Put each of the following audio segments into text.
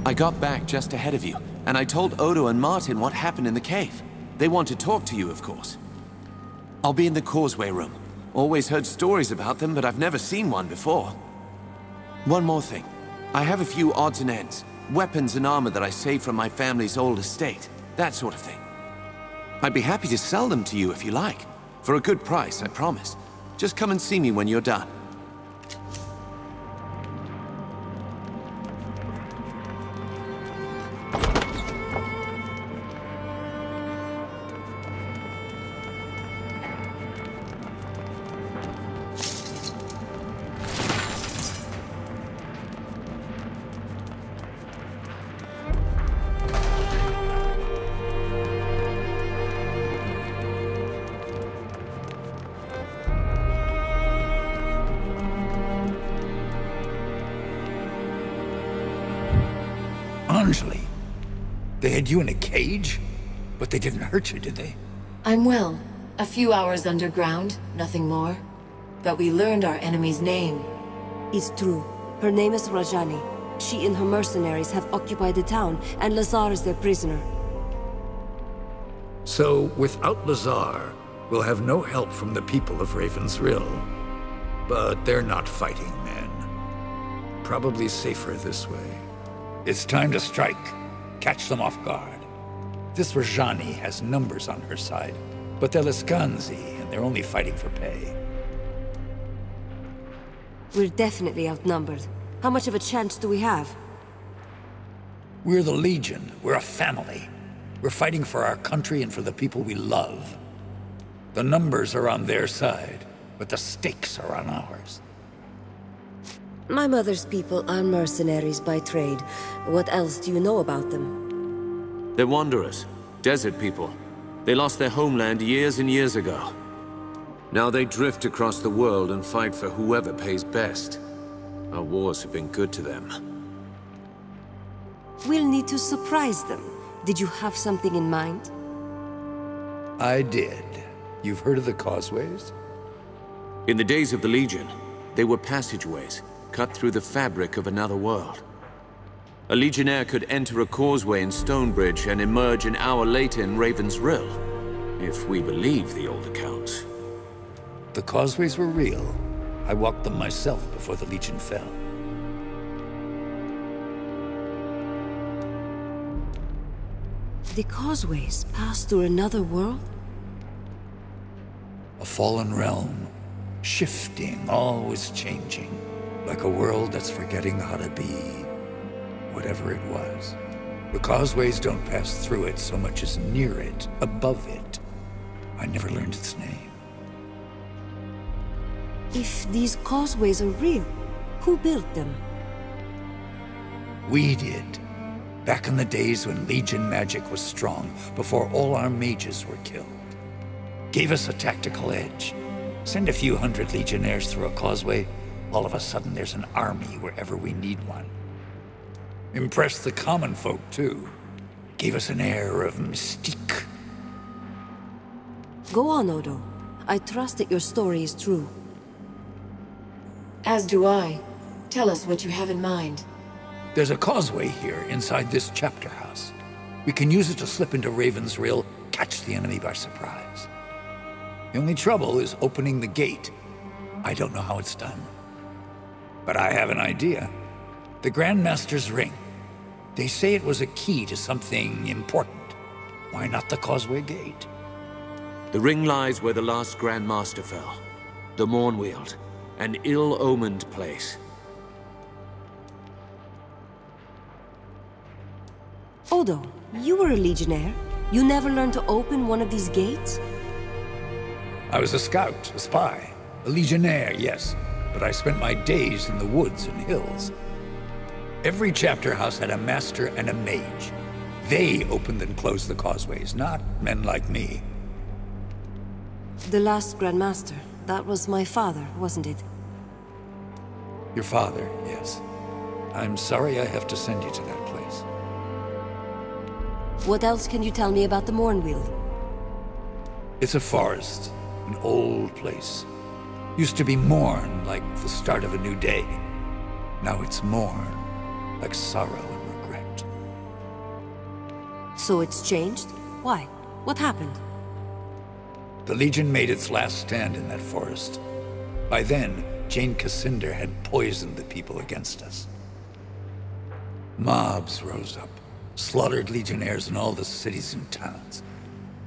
I got back just ahead of you, and I told Odo and Martin what happened in the cave. They want to talk to you, of course. I'll be in the causeway room. Always heard stories about them, but I've never seen one before. One more thing. I have a few odds and ends. Weapons and armor that I saved from my family's old estate. That sort of thing. I'd be happy to sell them to you if you like. For a good price, I promise. Just come and see me when you're done. They had you in a cage? But they didn't hurt you, did they? I'm well. A few hours underground, nothing more. But we learned our enemy's name. It's true. Her name is Rajani. She and her mercenaries have occupied the town, and Lazar is their prisoner. So, without Lazar, we'll have no help from the people of Raven's Rill. But they're not fighting men. Probably safer this way. It's time to strike. Catch them off guard. This Rajani has numbers on her side, but they're Laskanzi, and they're only fighting for pay. We're definitely outnumbered. How much of a chance do we have? We're the Legion. We're a family. We're fighting for our country and for the people we love. The numbers are on their side, but the stakes are on ours. My mother's people are mercenaries by trade. What else do you know about them? They're wanderers, desert people. They lost their homeland years and years ago. Now they drift across the world and fight for whoever pays best. Our wars have been good to them. We'll need to surprise them. Did you have something in mind? I did. You've heard of the causeways? In the days of the Legion, they were passageways, cut through the fabric of another world. A Legionnaire could enter a causeway in Stonebridge and emerge an hour later in Raven's Rill, if we believe the old accounts. The causeways were real. I walked them myself before the Legion fell. The causeways pass through another world? A fallen realm, shifting, always changing. Like a world that's forgetting how to be whatever it was. The causeways don't pass through it so much as near it, above it. I never learned its name. If these causeways are real, who built them? We did. Back in the days when Legion magic was strong, before all our mages were killed. Gave us a tactical edge. Send a few hundred Legionnaires through a causeway, all of a sudden there's an army wherever we need one. Impressed the common folk, too. Gave us an air of mystique. Go on, Odo. I trust that your story is true. As do I. Tell us what you have in mind. There's a causeway here inside this chapter house. We can use it to slip into Raven's Rill, catch the enemy by surprise. The only trouble is opening the gate. I don't know how it's done. But I have an idea. The Grandmaster's ring. They say it was a key to something important. Why not the causeway gate? The ring lies where the last Grandmaster fell. The Mournweald. An ill-omened place. Odo, you were a Legionnaire. You never learned to open one of these gates? I was a scout, a spy, a Legionnaire, yes. But I spent my days in the woods and hills. Every chapter house had a master and a mage. They opened and closed the causeways, not men like me. The last Grandmaster. That was my father, wasn't it? Your father, yes. I'm sorry I have to send you to that place. What else can you tell me about the Mournweald? It's a forest, an old place. Used to be morn, like the start of a new day. Now it's mourn, like sorrow and regret. So it's changed? Why? What happened? The Legion made its last stand in that forest. By then, Jeyne Kassynder had poisoned the people against us. Mobs rose up, slaughtered Legionnaires in all the cities and towns.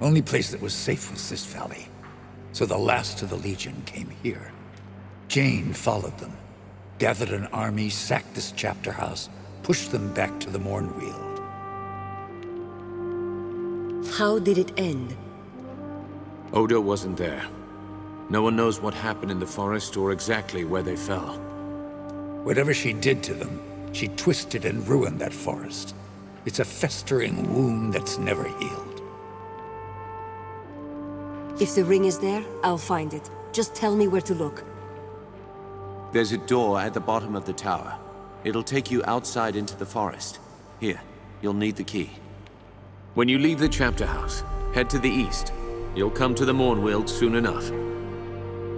Only place that was safe was this valley. So the last of the Legion came here. Jeyne followed them, gathered an army, sacked this chapter house, pushed them back to the Mournweald. How did it end? Odo wasn't there. No one knows what happened in the forest or exactly where they fell. Whatever she did to them, she twisted and ruined that forest. It's a festering wound that's never healed. If the ring is there, I'll find it. Just tell me where to look. There's a door at the bottom of the tower. It'll take you outside into the forest. Here, you'll need the key. When you leave the chapter house, head to the east. You'll come to the Mournweald soon enough.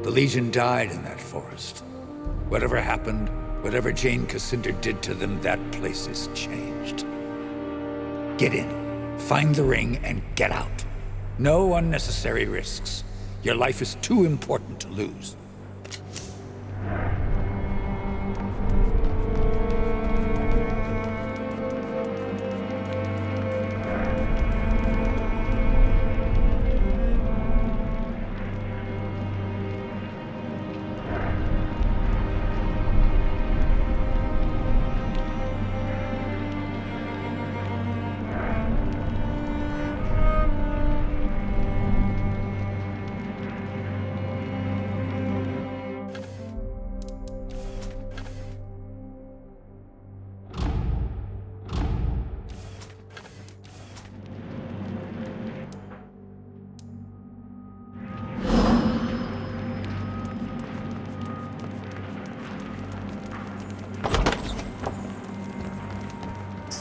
The Legion died in that forest. Whatever happened, whatever Jeyne Kassynder did to them, that place is changed. Get in, find the ring, and get out. No unnecessary risks. Your life is too important to lose.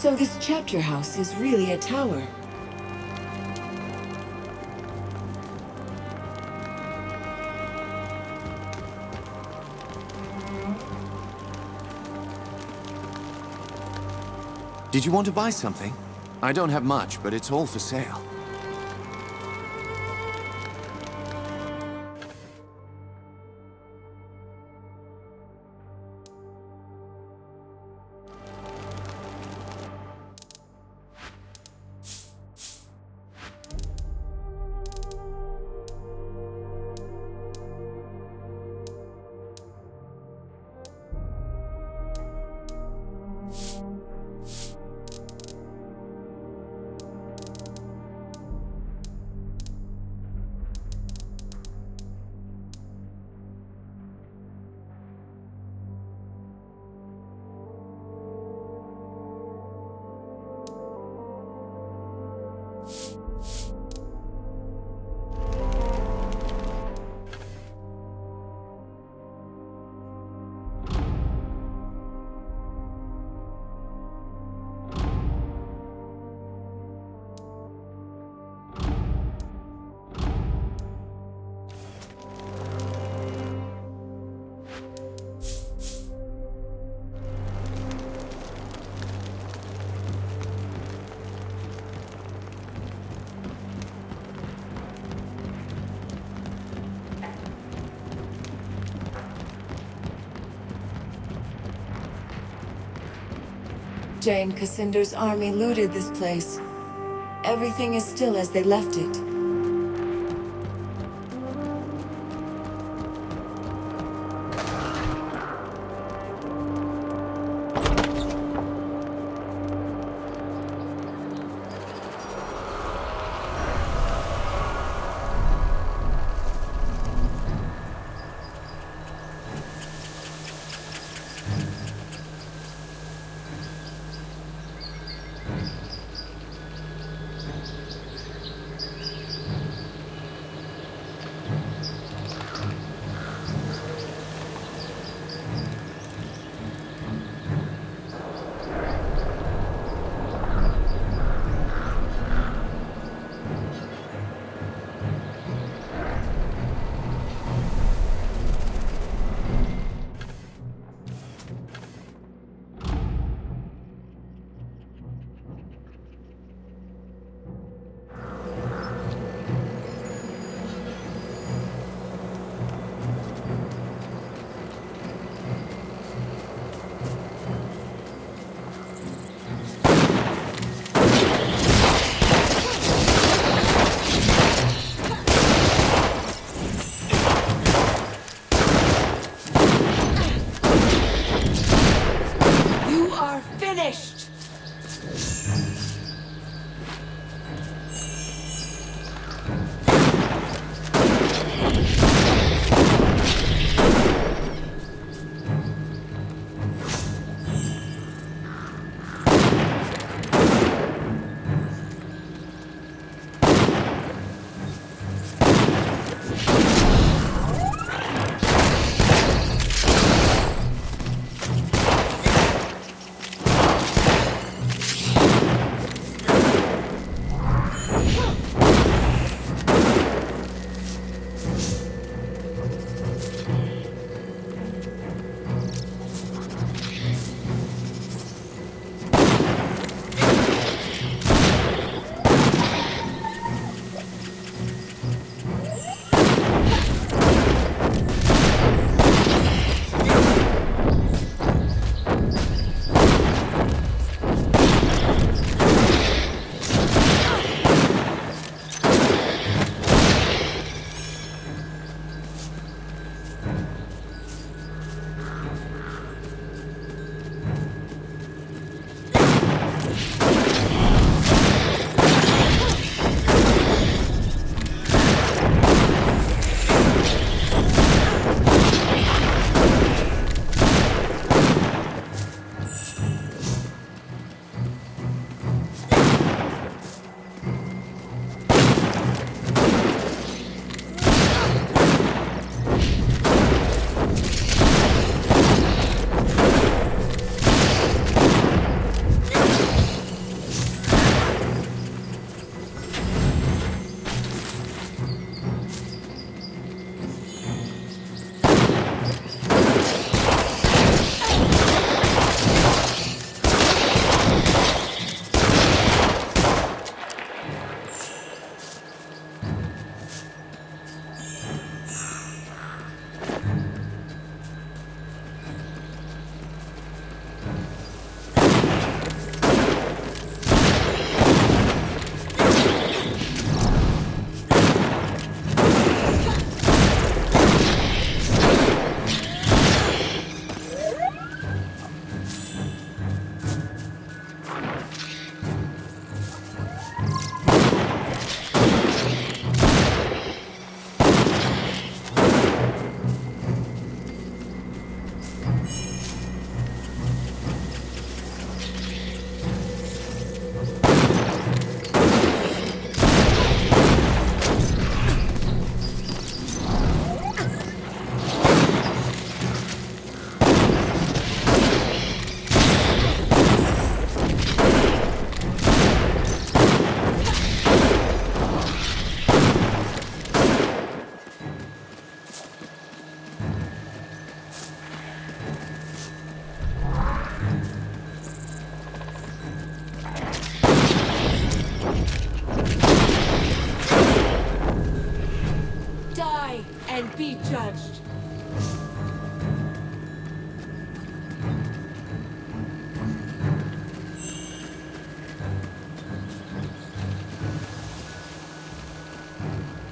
So this chapter house is really a tower. Did you want to buy something? I don't have much, but it's all for sale. Jeyne Kassynder's army looted this place. Everything is still as they left it.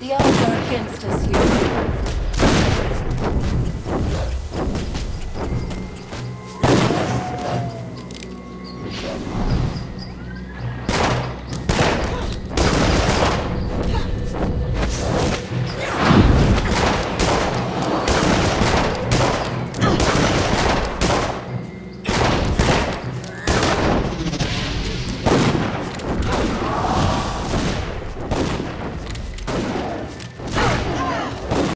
The odds are against us here.